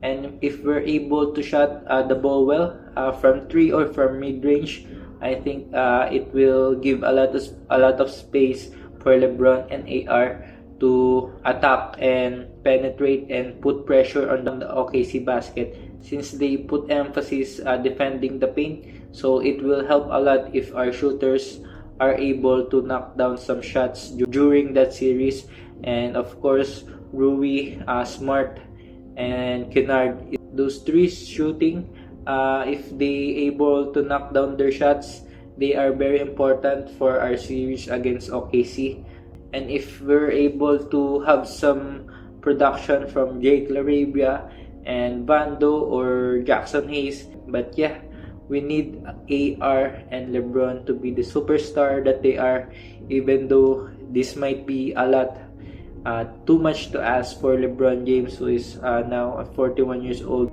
And if we're able to shot the ball well from 3 or from mid-range, I think it will give a lot of space for LeBron and AR to attack and penetrate and put pressure on the OKC basket, since they put emphasis defending the paint. So it will help a lot if our shooters are able to knock down some shots during that series. And of course, Rui, Smart, and Kennard, those three shooting, if they able to knock down their shots, they are very important for our series against OKC. And if we're able to have some production from Jake LaRabia and Bando or Jackson Hayes, but yeah, we need AR and LeBron to be the superstar that they are, even though this might be a lot too much to ask for LeBron James, who is now 41 years old.